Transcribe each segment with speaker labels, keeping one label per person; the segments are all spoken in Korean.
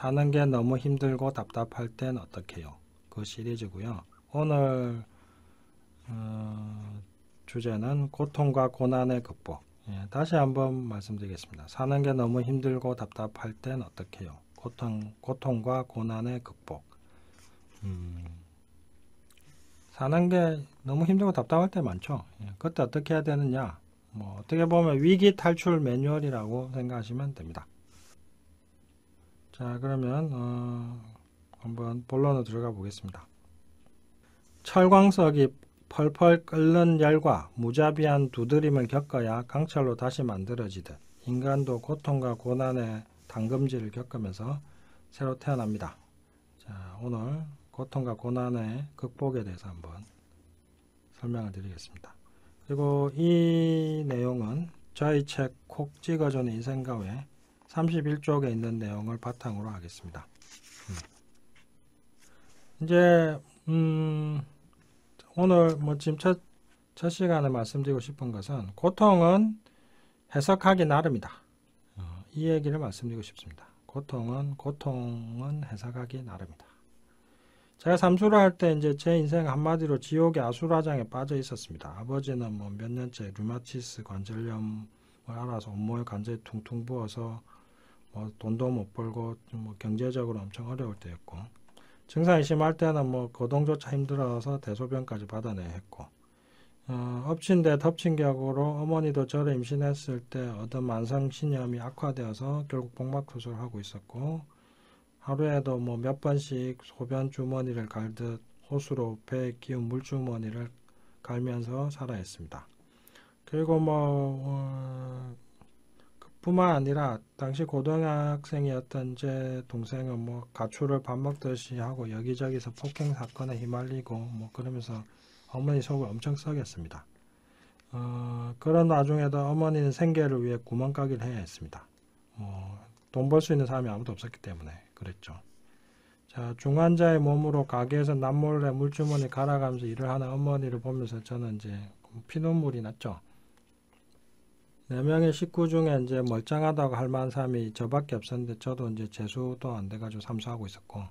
Speaker 1: 사는 게 너무 힘들고 답답할 땐 어떻게 해요? 그 시리즈고요. 오늘 주제는 고통과 고난의 극복. 다시 한번 말씀드리겠습니다. 사는 게 너무 힘들고 답답할 땐 어떻게 해요? 고통과 고난의 극복. 사는 게 너무 힘들고 답답할 때 많죠. 그때 어떻게 해야 되느냐? 뭐 어떻게 보면 위기 탈출 매뉴얼이라고 생각하시면 됩니다. 자, 그러면 한번 본론으로 들어가 보겠습니다. 철광석이 펄펄 끓는 열과 무자비한 두드림을 겪어야 강철로 다시 만들어지듯 인간도 고통과 고난의 담금질을 겪으면서 새로 태어납니다. 자, 오늘 고통과 고난의 극복에 대해서 한번 설명을 드리겠습니다. 그리고 이 내용은 저희 책 콕 찍어주는 인생가외 31쪽에 있는 내용을 바탕으로 하겠습니다. 이제 오늘 지금 첫 시간에 말씀드리고 싶은 것은 고통은 해석하기 나름이다. 이 얘기를 말씀드리고 싶습니다. 고통은 해석하기 나름이다. 제가 삼수를 할 때 이제 제 인생 한마디로 지옥의 아수라장에 빠져 있었습니다. 아버지는 몇 년째 류마티스 관절염을 알아서 온몸에 관절이 퉁퉁 부어서 돈도 못 벌고 경제적으로 엄청 어려울 때였고, 증상이 심할 때는 거동조차 힘들어서 대소변까지 받아내야 했고, 엎친 데 덮친 격으로 어머니도 저를 임신했을 때 얻은 만성신염이 악화되어서 결국 복막투수를 하고 있었고, 하루에도 몇 번씩 소변 주머니를 갈듯 호수로 배에 끼운 물주머니를 갈면서 살아야 했습니다. 그리고 뿐만 아니라 당시 고등학생이었던 제 동생은 가출을 밥 먹듯이 하고 여기저기서 폭행 사건에 휘말리고 그러면서 어머니 속을 엄청 썩였습니다. 그런 와중에도 어머니는 생계를 위해 구멍가게를 해야 했습니다. 돈 벌 수 있는 사람이 아무도 없었기 때문에 그랬죠. 자, 중환자의 몸으로 가게에서 남몰래 물주머니 갈아가면서 일을 하는 어머니를 보면서 저는 이제 피눈물이 났죠. 4명의 식구 중에 이제 멀쩡하다고 할 만한 사람이 저밖에 없었는데, 저도 이제 재수도 안 돼가지고 삼수하고 있었고,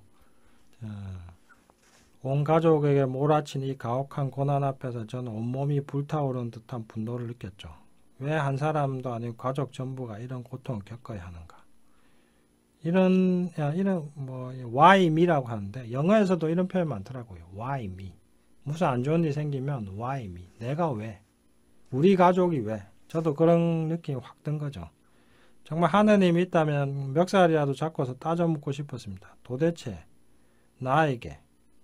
Speaker 1: 온 가족에게 몰아친 이 가혹한 고난 앞에서 저는 온몸이 불타오르는 듯한 분노를 느꼈죠. 왜 한 사람도 아니고 가족 전부가 이런 고통을 겪어야 하는가? 이런 why me라고 하는데, 영어에서도 이런 표현 많더라고요. why me. 무슨 안 좋은 일이 생기면 why me. 내가 왜? 우리 가족이 왜? 저도 그런 느낌이 확 든 거죠. 정말 하느님이 있다면 멱살이라도 잡고서 따져 묻고 싶었습니다. 도대체 나에게,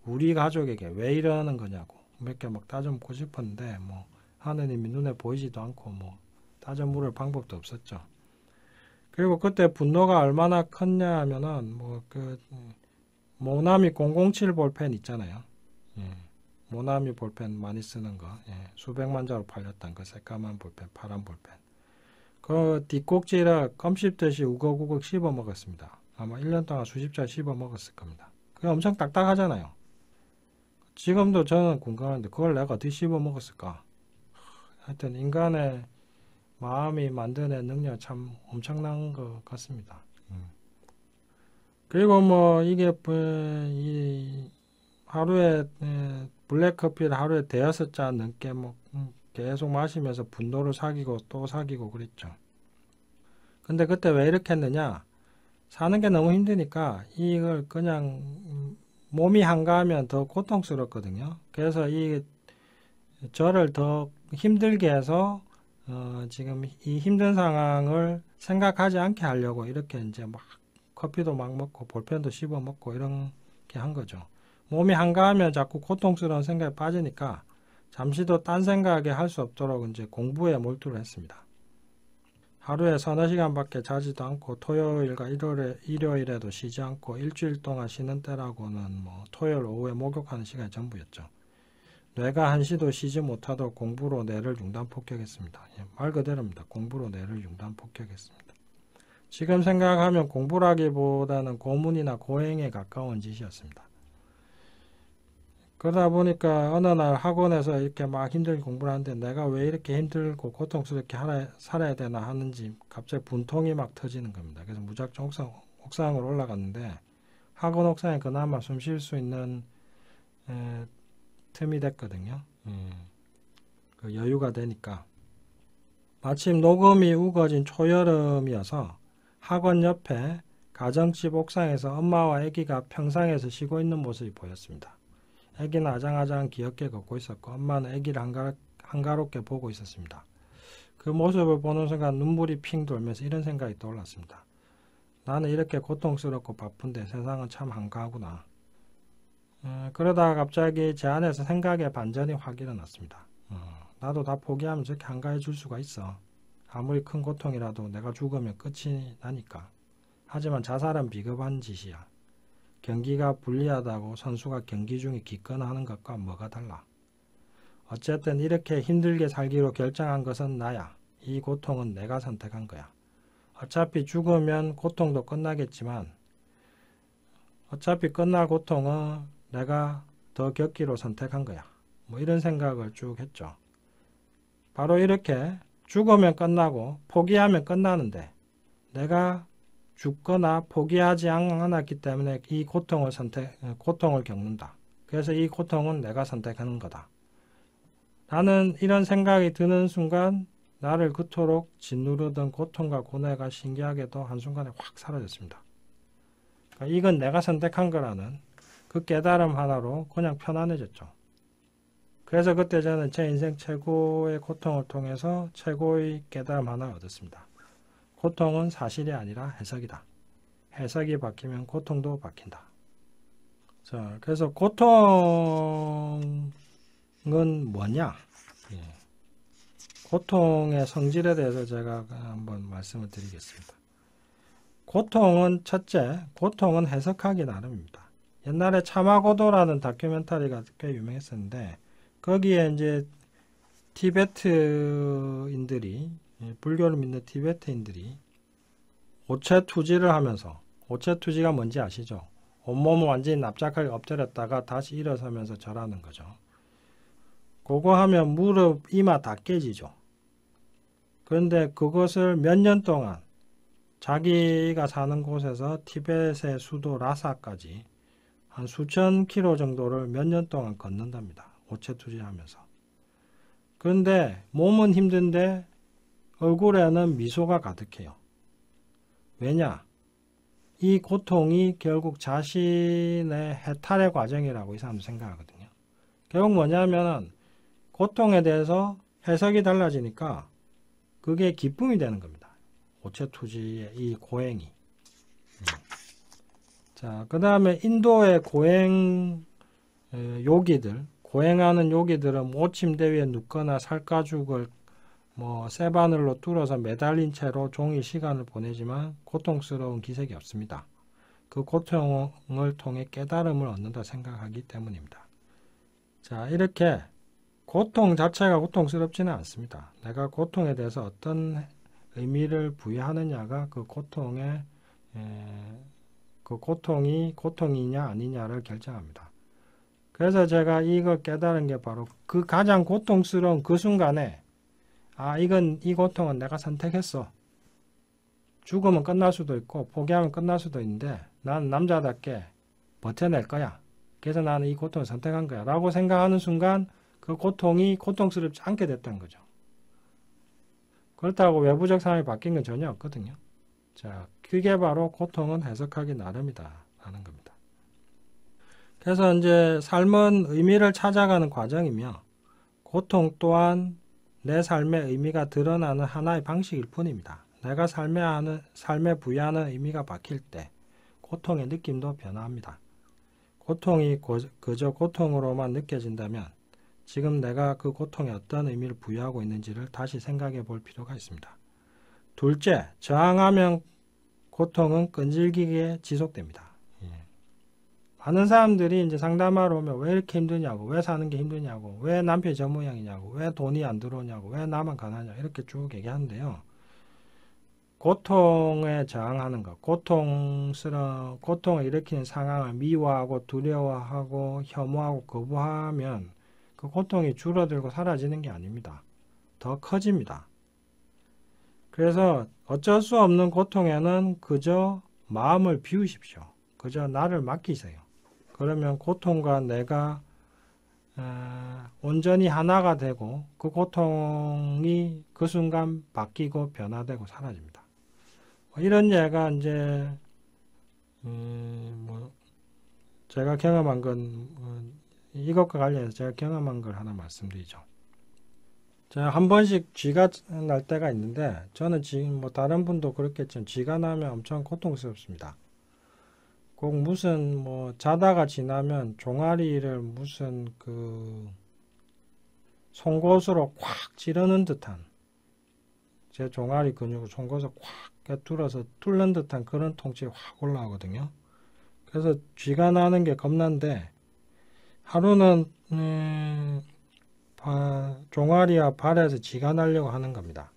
Speaker 1: 우리 가족에게 왜 이러는 거냐고 몇 개 따져 묻고 싶었는데 하느님이 눈에 보이지도 않고 따져 물을 방법도 없었죠. 그리고 그때 분노가 얼마나 컸냐 하면은 모나미 007 볼펜 있잖아요. 모나미 볼펜 많이 쓰는 거, 수백만 자로 팔렸던 그 새까만 볼펜, 파란 볼펜. 그 뒷꼭지를 껌 씹듯이 우걱우걱 씹어 먹었습니다. 아마 1년 동안 수십 자 씹어 먹었을 겁니다. 그게 엄청 딱딱하잖아요. 지금도 저는 궁금한데 그걸 내가 어떻게 씹어 먹었을까? 하여튼 인간의 마음이 만드는 능력 참 엄청난 것 같습니다. 그리고 이게 하루에 블랙커피를 하루에 5잔 넘게 계속 마시면서 분노를 사귀고 또 사귀고 그랬죠. 근데 그때 왜 이렇게 했느냐? 사는 게 너무 힘드니까 이걸 그냥 몸이 한가하면 더 고통스럽거든요. 그래서 저를 더 힘들게 해서 지금 이 힘든 상황을 생각하지 않게 하려고 이렇게 이제 커피도 막 먹고 볼펜도 씹어 먹고 이렇게 한 거죠. 몸이 한가하면 자꾸 고통스러운 생각에 빠지니까 잠시도 딴 생각에 할 수 없도록 이제 공부에 몰두를 했습니다. 하루에 서너 시간밖에 자지도 않고 토요일과 일요일에도 쉬지 않고 일주일 동안 쉬는 때라고는 토요일 오후에 목욕하는 시간이 전부였죠. 뇌가 한시도 쉬지 못하도록 공부로 뇌를 융단폭격했습니다. 말 그대로입니다. 공부로 뇌를 융단폭격했습니다. 지금 생각하면 공부라기보다는 고문이나 고행에 가까운 짓이었습니다. 그러다 보니까 어느 날 학원에서 이렇게 막 힘들게 공부를 하는데 내가 왜 이렇게 힘들고 고통스럽게 살아야 되나 하는지 갑자기 분통이 막 터지는 겁니다. 그래서 무작정 옥상으로 올라갔는데 학원 옥상에 그나마 숨 쉴 수 있는 틈이 됐거든요. 그 여유가 되니까. 마침 녹음이 우거진 초여름이어서 학원 옆에 가정집 옥상에서 엄마와 아기가 평상에서 쉬고 있는 모습이 보였습니다. 아기는 아장아장 귀엽게 걷고 있었고 엄마는 아기를 한가롭게 보고 있었습니다. 그 모습을 보는 순간 눈물이 핑 돌면서 이런 생각이 떠올랐습니다. 나는 이렇게 고통스럽고 바쁜데 세상은 참 한가하구나. 그러다가 갑자기 제 안에서 생각의 반전이 확 일어났습니다. 나도 다 포기하면 저렇게 한가해질 수가 있어. 아무리 큰 고통이라도 내가 죽으면 끝이 나니까. 하지만 자살은 비겁한 짓이야. 경기가 불리하다고 선수가 경기 중에 기권하는 것과 뭐가 달라. 어쨌든 이렇게 힘들게 살기로 결정한 것은 나야. 이 고통은 내가 선택한 거야. 어차피 죽으면 고통도 끝나겠지만 어차피 끝날 고통은 내가 더 겪기로 선택한 거야. 뭐 이런 생각을 쭉 했죠. 바로 이렇게 죽으면 끝나고 포기하면 끝나는데 내가 죽거나 포기하지 않았기 때문에 이 고통을 겪는다. 그래서 이 고통은 내가 선택하는 거다. 나는 이런 생각이 드는 순간 나를 그토록 짓누르던 고통과 고뇌가 신기하게도 한순간에 확 사라졌습니다. 그러니까 이건 내가 선택한 거라는 그 깨달음 하나로 그냥 편안해졌죠. 그래서 그때 저는 제 인생 최고의 고통을 통해서 최고의 깨달음 하나를 얻었습니다. 고통은 사실이 아니라 해석이다. 해석이 바뀌면 고통도 바뀐다. 자, 그래서 고통은 뭐냐? 고통의 성질에 대해서 제가 한번 말씀을 드리겠습니다. 고통은 첫째, 고통은 해석하기 나름입니다. 옛날에 참화고도라는 다큐멘터리가 꽤 유명했었는데 거기에 이제 티베트인들이 불교를 믿는 티베트인들이 오체투지를 하면서 오체투지가 뭔지 아시죠? 온몸을 완전히 납작하게 엎드렸다가 다시 일어서면서 절하는 거죠. 그거 하면 무릎, 이마 다 깨지죠. 그런데 그것을 몇 년 동안 자기가 사는 곳에서 티벳의 수도 라사까지 한 수천 킬로 정도를 몇 년 동안 걷는답니다. 오체투지 하면서. 그런데 몸은 힘든데 얼굴에는 미소가 가득해요. 왜냐? 이 고통이 결국 자신의 해탈의 과정이라고 이 사람은 생각하거든요. 결국 뭐냐면 고통에 대해서 해석이 달라지니까 그게 기쁨이 되는 겁니다. 오체투지의 이 고행이. 자, 그 다음에 인도의 고행 요기들, 고행하는 요기들은 모침대 위에 눕거나 살가죽을 쇠바늘로 뚫어서 매달린 채로 종일 시간을 보내지만 고통스러운 기색이 없습니다. 그 고통을 통해 깨달음을 얻는다 생각하기 때문입니다. 자, 이렇게 고통 자체가 고통스럽지는 않습니다. 내가 고통에 대해서 어떤 의미를 부여하느냐가 그 고통이 고통이냐 아니냐를 결정합니다. 그래서 제가 이걸 깨달은 게 바로 그 가장 고통스러운 그 순간에 이 고통은 내가 선택했어. 죽으면 끝날 수도 있고 포기하면 끝날 수도 있는데 나는 남자답게 버텨낼 거야. 그래서 나는 이 고통을 선택한 거야. 라고 생각하는 순간 그 고통이 고통스럽지 않게 됐다는 거죠. 그렇다고 외부적 상황이 바뀐 건 전혀 없거든요. 자, 그게 바로 고통은 해석하기 나름이다 라는 겁니다. 그래서 이제 삶은 의미를 찾아가는 과정이며 고통 또한 내 삶의 의미가 드러나는 하나의 방식일 뿐입니다. 내가 삶에 부여하는 의미가 바뀔 때 고통의 느낌도 변화합니다. 고통이 그저 고통으로만 느껴진다면 지금 내가 그 고통에 어떤 의미를 부여하고 있는지를 다시 생각해 볼 필요가 있습니다. 둘째, 저항하면 고통은 끈질기게 지속됩니다. 많은 사람들이 이제 상담하러 오면 왜 이렇게 힘드냐고, 왜 사는 게 힘드냐고, 왜 남편이 저 모양이냐고, 왜 돈이 안 들어오냐고, 왜 나만 가난하냐 이렇게 쭉 얘기하는데요. 고통에 저항하는 것, 고통을 일으키는 상황을 미워하고 두려워하고 혐오하고 거부하면 그 고통이 줄어들고 사라지는 게 아닙니다. 더 커집니다. 그래서 어쩔 수 없는 고통에는 그저 마음을 비우십시오. 그저 나를 맡기세요. 그러면 고통과 내가 온전히 하나가 되고 그 고통이 그 순간 바뀌고 변화되고 사라집니다. 이런 예가 이제 뭐 제가 경험한 건 이것과 관련해서 제가 경험한 걸 하나 말씀드리죠. 제가 한 번씩 쥐가 날 때가 있는데 저는 지금 뭐 다른 분도 그렇겠지만 쥐가 나면 엄청 고통스럽습니다. 꼭 무슨 뭐 자다가 지나면 종아리를 무슨 그 송곳으로 콱 찌르는 듯한 제 종아리 근육을 송곳으로 콱 뚫어서 뚫는 듯한 그런 통증이 확 올라오거든요. 그래서 쥐가 나는 게 겁난데 하루는 종아리와 발에서 쥐가 나려고 하는 겁니다.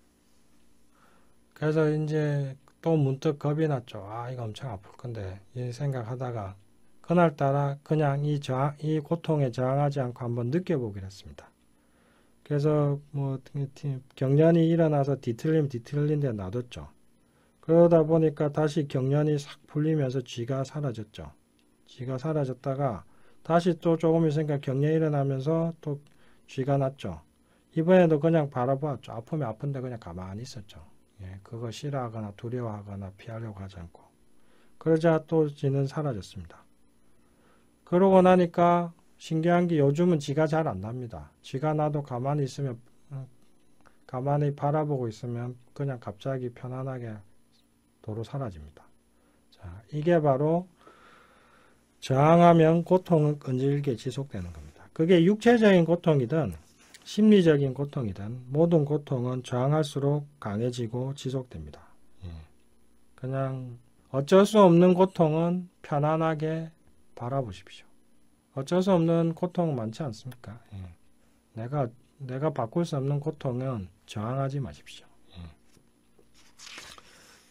Speaker 1: 그래서 이제 또 문득 겁이 났죠. 아, 이거 엄청 아플 건데 이 생각하다가 그날따라 그냥 이 고통에 저항하지 않고 한번 느껴보기로 했습니다. 그래서 뭐 경련이 일어나서 뒤틀린 데 놔뒀죠. 그러다 보니까 다시 경련이 싹 풀리면서 쥐가 사라졌죠. 쥐가 사라졌다가 다시 또 조금 있으니까 경련이 일어나면서 또 쥐가 났죠. 이번에도 그냥 바라보았죠. 아프면 아픈데 그냥 가만히 있었죠. 예, 그거 싫어하거나 두려워하거나 피하려고 하지 않고. 그러자 또 쥐는 사라졌습니다. 그러고 나니까 신기한 게 요즘은 쥐가 잘 안 납니다. 쥐가 나도 가만히 있으면 가만히 바라보고 있으면 그냥 갑자기 편안하게 도로 사라집니다. 자, 이게 바로 저항하면 고통은 끈질기게 지속되는 겁니다. 그게 육체적인 고통이든 심리적인 고통이든 모든 고통은 저항할수록 강해지고 지속됩니다. 예. 그냥 어쩔 수 없는 고통은 편안하게 바라보십시오. 어쩔 수 없는 고통은 많지 않습니까? 예. 내가 바꿀 수 없는 고통은 저항하지 마십시오. 예.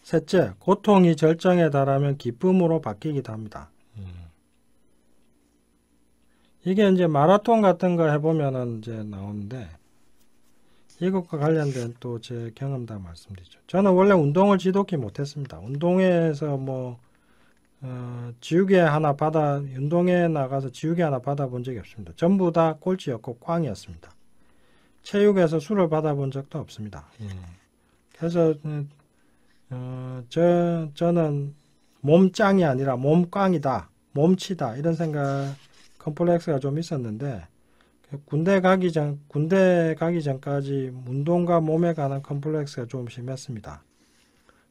Speaker 1: 셋째, 고통이 절정에 달하면 기쁨으로 바뀌기도 합니다. 이게 이제 마라톤 같은 거 해보면은 이제 나오는데 이것과 관련된 또 제 경험담 말씀드리죠. 저는 원래 운동을 지독히 못했습니다. 운동에서 뭐 운동에 나가서 지우개 하나 받아본 적이 없습니다. 전부 다 꼴찌였고 꽝이었습니다. 체육에서 술을 받아본 적도 없습니다. 예. 그래서 저는 몸짱이 아니라 몸꽝이다, 몸치다 이런 생각, 컴플렉스가 좀 있었는데 군대 가기 전까지 운동과 몸에 관한 컴플렉스가 좀 심했습니다.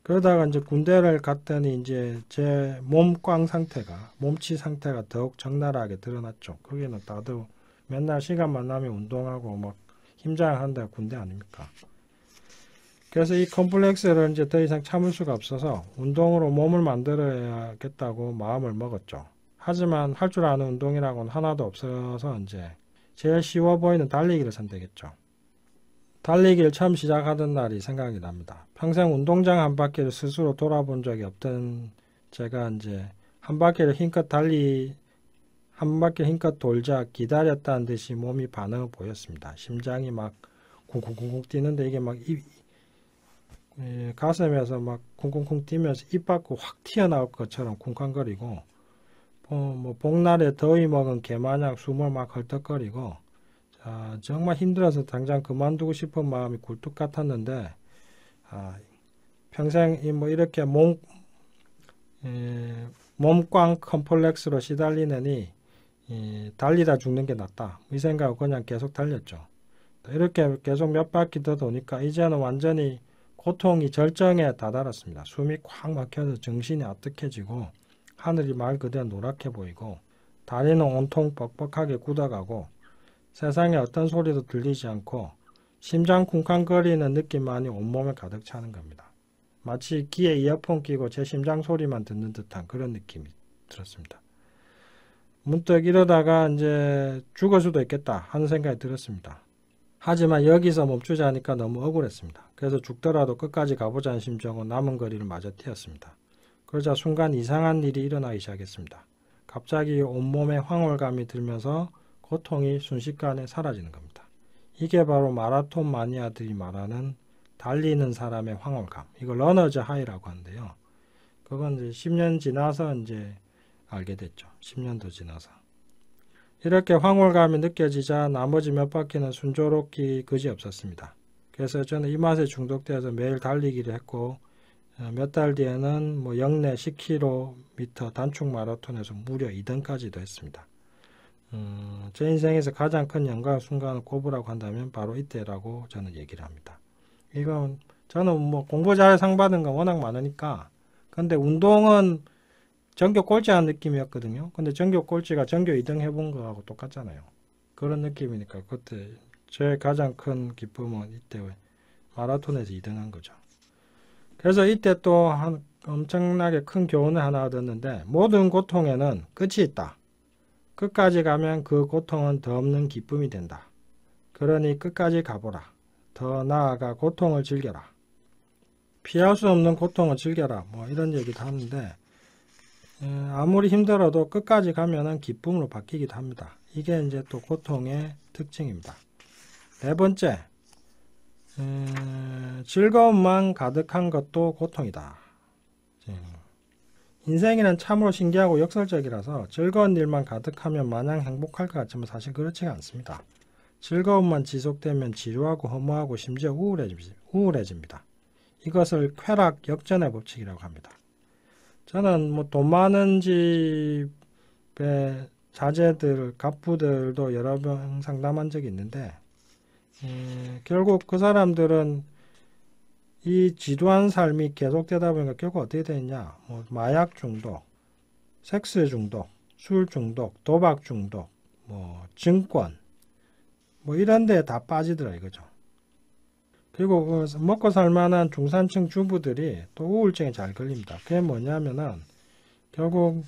Speaker 1: 그러다가 이제 군대를 갔더니 이제 제 몸꽝 상태가, 몸치 상태가 더욱 적나라하게 드러났죠. 거기는 다들 맨날 시간만 나면 운동하고 막 힘장하는데 군대 아닙니까? 그래서 이 컴플렉스를 이제 더 이상 참을 수가 없어서 운동으로 몸을 만들어야겠다고 마음을 먹었죠. 하지만 할 줄 아는 운동이라고는 하나도 없어서 이제 제일 쉬워 보이는 달리기를 선택했죠. 달리기를 처음 시작하던 날이 생각이 납니다. 평생 운동장 한 바퀴를 스스로 돌아본 적이 없던 제가 이제 한 바퀴를 힘껏 돌자 기다렸다는 듯이 몸이 반응을 보였습니다. 심장이 막 쿵쿵쿵쿵 뛰는데 이게 막 가슴에서 막 쿵쿵쿵 뛰면서 입 밖으로 확 튀어나올 것처럼 쿵쾅거리고 뭐 복날에 더위 먹은 개마냥 숨을 막 헐떡거리고 정말 힘들어서 당장 그만두고 싶은 마음이 굴뚝 같았는데 평생 뭐 이렇게 몸꽝 컴플렉스로 시달리느니 달리다 죽는 게 낫다 이 생각으로 그냥 계속 달렸죠. 이렇게 계속 몇 바퀴 더 도니까 이제는 완전히 고통이 절정에 다다랐습니다. 숨이 콱 막혀서 정신이 아득해지고 하늘이 말 그대로 노랗게 보이고 다리는 온통 뻑뻑하게 굳어가고 세상에 어떤 소리도 들리지 않고 심장 쿵쾅거리는 느낌만이 온몸에 가득 차는 겁니다. 마치 귀에 이어폰 끼고 제 심장 소리만 듣는 듯한 그런 느낌이 들었습니다. 문득 이러다가 이제 죽을 수도 있겠다 하는 생각이 들었습니다. 하지만 여기서 멈추자니까 너무 억울했습니다. 그래서 죽더라도 끝까지 가보자는 심정으로 남은 거리를 마저 뛰었습니다. 그러자 순간 이상한 일이 일어나기 시작했습니다. 갑자기 온몸에 황홀감이 들면서 고통이 순식간에 사라지는 겁니다. 이게 바로 마라톤 마니아들이 말하는 달리는 사람의 황홀감. 이걸 러너즈 하이라고 하는데요. 그건 이제 10년 지나서 이제 알게 됐죠. 10년도 지나서. 이렇게 황홀감이 느껴지자 나머지 몇 바퀴는 순조롭기 그지없었습니다. 그래서 저는 이 맛에 중독되어서 매일 달리기를 했고 몇 달 뒤에는 뭐 영내 10km 단축 마라톤에서 무려 2등까지도 했습니다. 제 인생에서 가장 큰 영광 순간을 꼽으라고 한다면 바로 이때라고 저는 얘기를 합니다. 이건 저는 뭐 공부 잘해 상 받은 건 워낙 많으니까. 근데 운동은 전교 꼴찌한 느낌이었거든요. 근데 전교 꼴찌가 전교 2등 해본 거하고 똑같잖아요. 그런 느낌이니까 그때 제 가장 큰 기쁨은 이때 마라톤에서 2등한 거죠. 그래서 이때 또 엄청나게 큰 교훈을 하나 얻었는데 모든 고통에는 끝이 있다. 끝까지 가면 그 고통은 더 없는 기쁨이 된다. 그러니 끝까지 가보라. 더 나아가 고통을 즐겨라. 피할 수 없는 고통을 즐겨라. 뭐 이런 얘기도 하는데 아무리 힘들어도 끝까지 가면은 기쁨으로 바뀌기도 합니다. 이게 이제 또 고통의 특징입니다. 네 번째, 즐거움만 가득한 것도 고통이다. 인생에는 참으로 신기하고 역설적이라서 즐거운 일만 가득하면 마냥 행복할 것 같지만 사실 그렇지가 않습니다. 즐거움만 지속되면 지루하고 허무하고 심지어 우울해집니다. 이것을 쾌락 역전의 법칙이라고 합니다. 저는 뭐 돈 많은 집의 자제들, 갑부들도 여러 번 상담한 적이 있는데 결국 그 사람들은 이 지루한 삶이 계속되다 보니까 결국 어떻게 되느냐, 뭐 마약 중독, 섹스 중독, 술 중독, 도박 중독, 뭐 증권, 뭐 이런 데에 다 빠지더라 이거죠. 그리고 먹고 살만한 중산층 주부들이 또 우울증에 잘 걸립니다. 그게 뭐냐면은 결국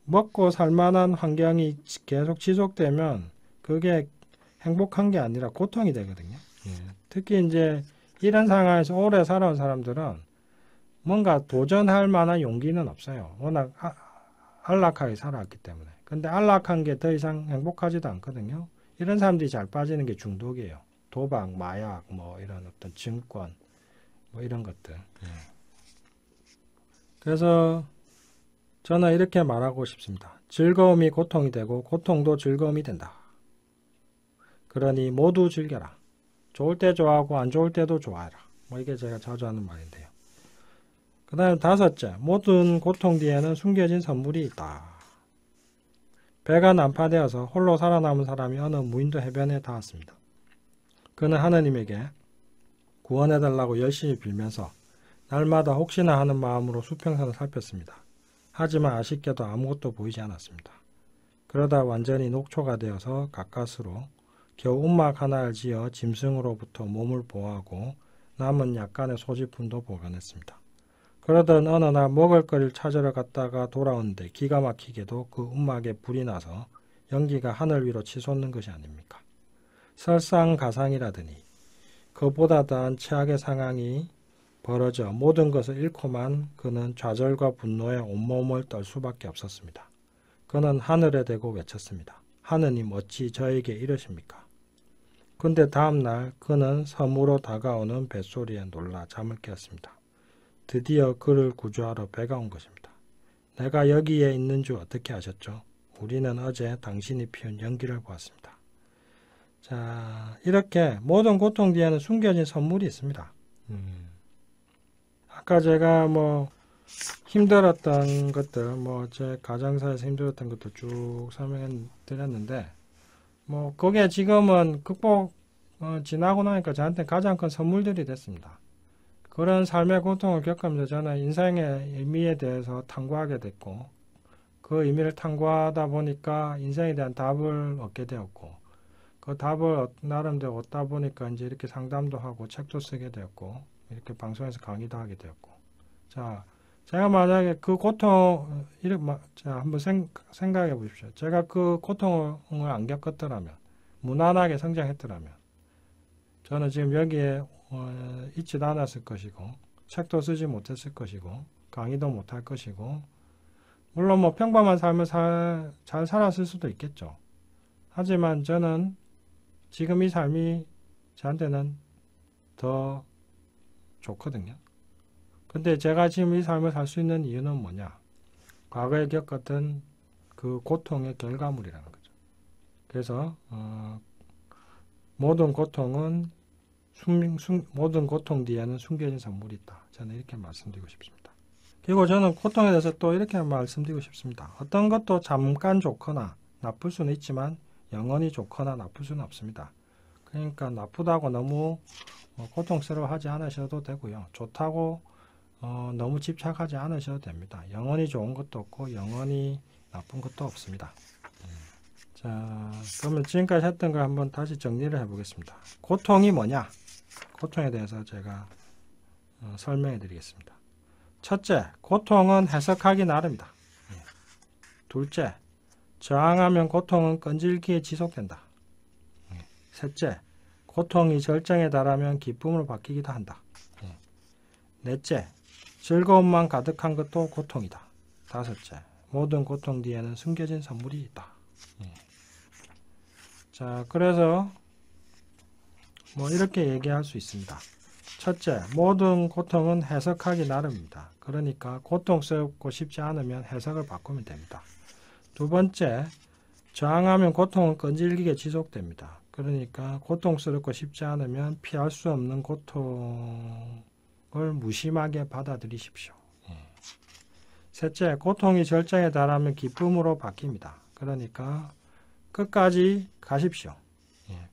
Speaker 1: 먹고 살만한 환경이 계속 지속되면 그게 행복한 게 아니라 고통이 되거든요. 특히 이제 이런 상황에서 오래 살아온 사람들은 뭔가 도전할 만한 용기는 없어요. 워낙 안락하게 살아왔기 때문에. 근데 안락한 게 더 이상 행복하지도 않거든요. 이런 사람들이 잘 빠지는 게 중독이에요. 도박, 마약, 뭐 이런 어떤 증권, 뭐 이런 것들. 그래서 저는 이렇게 말하고 싶습니다. 즐거움이 고통이 되고 고통도 즐거움이 된다. 그러니 모두 즐겨라. 좋을 때 좋아하고 안 좋을 때도 좋아해라. 뭐 이게 제가 자주 하는 말인데요. 그 다음에 다섯째, 모든 고통 뒤에는 숨겨진 선물이 있다. 배가 난파되어서 홀로 살아남은 사람이 어느 무인도 해변에 닿았습니다. 그는 하느님에게 구원해달라고 열심히 빌면서 날마다 혹시나 하는 마음으로 수평선을 살폈습니다. 하지만 아쉽게도 아무것도 보이지 않았습니다. 그러다 완전히 녹초가 되어서 가까스로 겨우 움막 하나를 지어 짐승으로부터 몸을 보호하고 남은 약간의 소지품도 보관했습니다. 그러던 어느 날 먹을거리를 찾으러 갔다가 돌아오는데 기가 막히게도 그 움막에 불이 나서 연기가 하늘 위로 치솟는 것이 아닙니까? 설상가상이라더니 그보다 더한 최악의 상황이 벌어져 모든 것을 잃고만 그는 좌절과 분노에 온몸을 떨 수밖에 없었습니다. 그는 하늘에 대고 외쳤습니다. 하느님 어찌 저에게 이러십니까? 근데 다음날 그는 섬으로 다가오는 뱃소리에 놀라 잠을 깼습니다. 드디어 그를 구조하러 배가 온 것입니다. 내가 여기에 있는 줄 어떻게 아셨죠? 우리는 어제 당신이 피운 연기를 보았습니다. 자, 이렇게 모든 고통 뒤에는 숨겨진 선물이 있습니다. 아까 제가 뭐 힘들었던 것들, 뭐 제 가정사에서 힘들었던 것도 쭉 설명해 드렸는데 뭐 그게 지금은 지나고 나니까 저한테 가장 큰 선물들이 됐습니다. 그런 삶의 고통을 겪으면서 저는 인생의 의미에 대해서 탐구하게 됐고 그 의미를 탐구하다 보니까 인생에 대한 답을 얻게 되었고 그 답을 나름대로 얻다 보니까 이제 이렇게 상담도 하고 책도 쓰게 되었고 이렇게 방송에서 강의도 하게 되었고 자, 제가 만약에 그 고통 자, 한번 생각해 보십시오. 제가 그 고통을 안 겪었더라면 무난하게 성장했더라면 저는 지금 여기에 있지도 않았을 것이고 책도 쓰지 못했을 것이고 강의도 못할 것이고 물론 뭐 평범한 삶을 잘 살았을 수도 있겠죠. 하지만 저는 지금 이 삶이 저한테는 더 좋거든요. 근데 제가 지금 이 삶을 살 수 있는 이유는 뭐냐? 과거에 겪었던 그 고통의 결과물이라는 거죠. 그래서 모든 고통은 모든 고통 뒤에는 숨겨진 선물이 있다. 저는 이렇게 말씀드리고 싶습니다. 그리고 저는 고통에 대해서 또 이렇게 말씀드리고 싶습니다. 어떤 것도 잠깐 좋거나 나쁠 수는 있지만 영원히 좋거나 나쁠 수는 없습니다. 그러니까 나쁘다고 너무 고통스러워하지 않으셔도 되고요. 좋다고 너무 집착하지 않으셔도 됩니다. 영원히 좋은 것도 없고 영원히 나쁜 것도 없습니다. 자, 그러면 지금까지 했던 걸 한번 다시 정리를 해보겠습니다. 고통이 뭐냐? 고통에 대해서 제가 설명해 드리겠습니다. 첫째, 고통은 해석하기 나름이다. 둘째, 저항하면 고통은 끈질기게 지속된다. 셋째, 고통이 절정에 달하면 기쁨으로 바뀌기도 한다. 넷째, 즐거움만 가득한 것도 고통이다. 다섯째, 모든 고통 뒤에는 숨겨진 선물이 있다. 자, 그래서 이렇게 얘기할 수 있습니다. 첫째, 모든 고통은 해석하기 나름입니다. 그러니까 고통스럽고 쉽지 않으면 해석을 바꾸면 됩니다. 두 번째, 저항하면 고통은 끈질기게 지속됩니다. 그러니까 고통스럽고 쉽지 않으면 피할 수 없는 고통을 무심하게 받아들이십시오. 셋째, 고통이 절정에 달하면 기쁨으로 바뀝니다. 그러니까 끝까지 가십시오.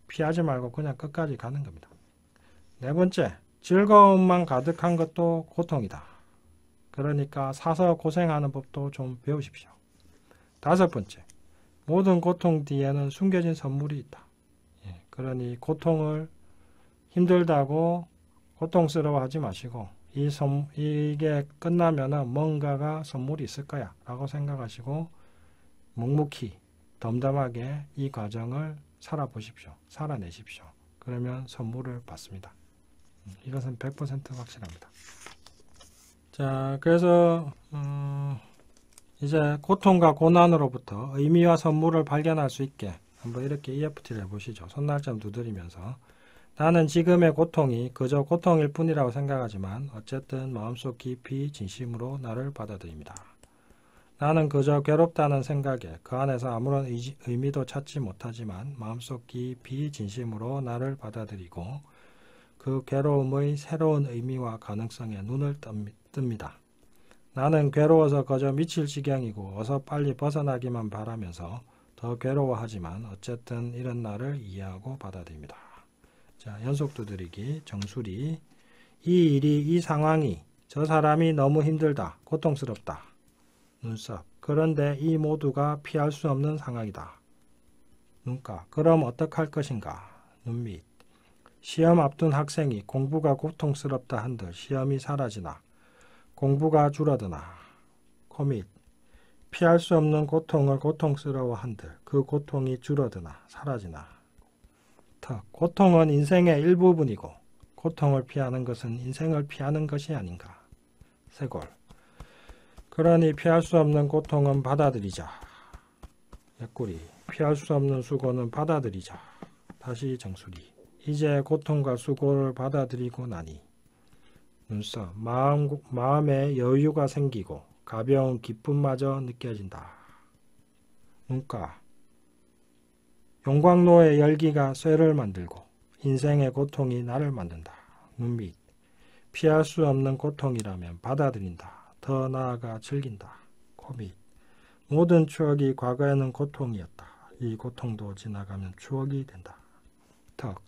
Speaker 1: 피하지 말고 그냥 끝까지 가는 겁니다. 네 번째, 즐거움만 가득한 것도 고통이다. 그러니까 사서 고생하는 법도 좀 배우십시오. 다섯 번째, 모든 고통 뒤에는 숨겨진 선물이 있다. 그러니 고통을 힘들다고 고통스러워하지 마시고 이게 끝나면은 뭔가가 선물이 있을 거야 라고 생각하시고 묵묵히 덤덤하게 이 과정을 살아보십시오. 살아내십시오. 그러면 선물을 받습니다. 이것은 100% 확실합니다. 자, 그래서 이제 고통과 고난으로부터 의미와 선물을 발견할 수 있게 한번 이렇게 EFT를 해보시죠. 손날점 두드리면서 나는 지금의 고통이 그저 고통일 뿐이라고 생각하지만 어쨌든 마음속 깊이 진심으로 나를 받아들입니다. 나는 그저 괴롭다는 생각에 그 안에서 아무런 의미도 찾지 못하지만 마음속 깊이 진심으로 나를 받아들이고 그 괴로움의 새로운 의미와 가능성에 눈을 뜹니다. 나는 괴로워서 그저 미칠 지경이고 어서 빨리 벗어나기만 바라면서 더 괴로워하지만 어쨌든 이런 나를 이해하고 받아들입니다. 자, 연속 두드리기 정수리. 이 일이, 이 상황이, 저 사람이 너무 힘들다, 고통스럽다. 눈썹. 그런데 이 모두가 피할 수 없는 상황이다. 눈가. 그럼 어떡할 것인가? 눈밑. 시험 앞둔 학생이 공부가 고통스럽다 한들 시험이 사라지나 공부가 줄어드나. 코밑. 피할 수 없는 고통을 고통스러워 한들 그 고통이 줄어드나 사라지나. 턱. 고통은 인생의 일부분이고 고통을 피하는 것은 인생을 피하는 것이 아닌가. 쇄골. 그러니 피할 수 없는 고통은 받아들이자. 옆구리. 피할 수 없는 수고는 받아들이자. 다시 정수리. 이제 고통과 수고를 받아들이고 나니 눈썹. 마음에 여유가 생기고 가벼운 기쁨마저 느껴진다. 눈가. 용광로의 열기가 쇠를 만들고 인생의 고통이 나를 만든다. 눈밑. 피할 수 없는 고통이라면 받아들인다. 더 나아가 즐긴다. 코밑. 모든 추억이 과거에는 고통이었다. 이 고통도 지나가면 추억이 된다. 턱.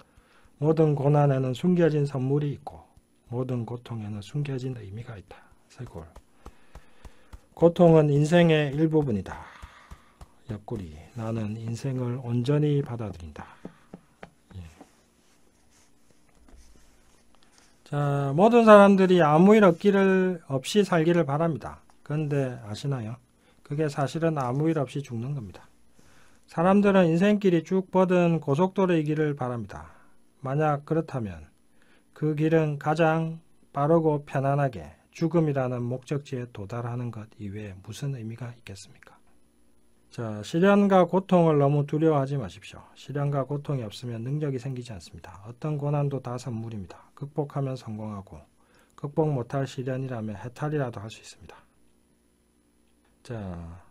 Speaker 1: 모든 고난에는 숨겨진 선물이 있고 모든 고통에는 숨겨진 의미가 있다. 쇄골. 고통은 인생의 일부분이다. 옆구리. 나는 인생을 온전히 받아들인다. 자, 모든 사람들이 아무 일 없이 살기를 바랍니다. 그런데 아시나요? 그게 사실은 아무 일 없이 죽는 겁니다. 사람들은 인생길이 쭉 뻗은 고속도로이기를 바랍니다. 만약 그렇다면 그 길은 가장 빠르고 편안하게 죽음이라는 목적지에 도달하는 것 이외에 무슨 의미가 있겠습니까? 자, 시련과 고통을 너무 두려워하지 마십시오. 시련과 고통이 없으면 능력이 생기지 않습니다. 어떤 고난도 다 선물입니다. 극복하면 성공하고 극복 못할 시련이라면 해탈이라도 할 수 있습니다. 자,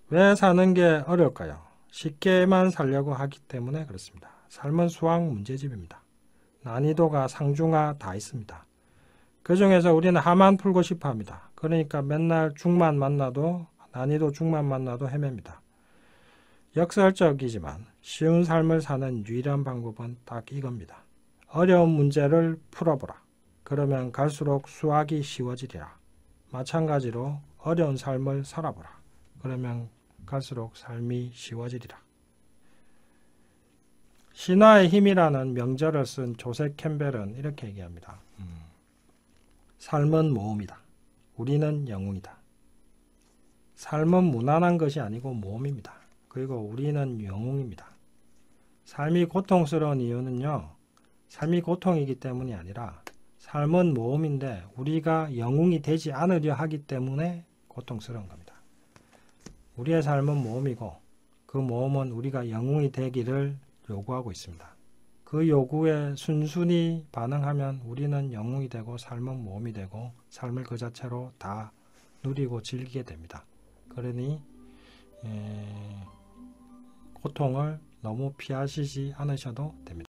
Speaker 1: 왜 사는 게 어려울까요? 쉽게만 살려고 하기 때문에 그렇습니다. 삶은 수학 문제집입니다. 난이도가 상중하 다 있습니다. 그 중에서 우리는 하만 풀고 싶어 합니다. 그러니까 맨날 중만 만나도 난이도 중만 만나도 헤맵니다. 역설적이지만 쉬운 삶을 사는 유일한 방법은 딱 이겁니다. 어려운 문제를 풀어보라. 그러면 갈수록 수학이 쉬워지리라. 마찬가지로 어려운 삶을 살아보라. 그러면 갈수록 삶이 쉬워지리라. 신화의 힘이라는 명절을 쓴 조셉 캠벨은 이렇게 얘기합니다. 삶은 모험이다. 우리는 영웅이다. 삶은 무난한 것이 아니고 모험입니다. 그리고 우리는 영웅입니다. 삶이 고통스러운 이유는요, 삶이 고통이기 때문이 아니라 삶은 모험인데 우리가 영웅이 되지 않으려 하기 때문에 고통스러운 겁니다. 우리의 삶은 모험이고 그 모험은 우리가 영웅이 되기를 요구하고 있습니다. 그 요구에 순순히 반응하면 우리는 영웅이 되고 삶은 모험이 되고 삶을 그 자체로 다 누리고 즐기게 됩니다. 그러니 고통을 너무 피하시지 않으셔도 됩니다.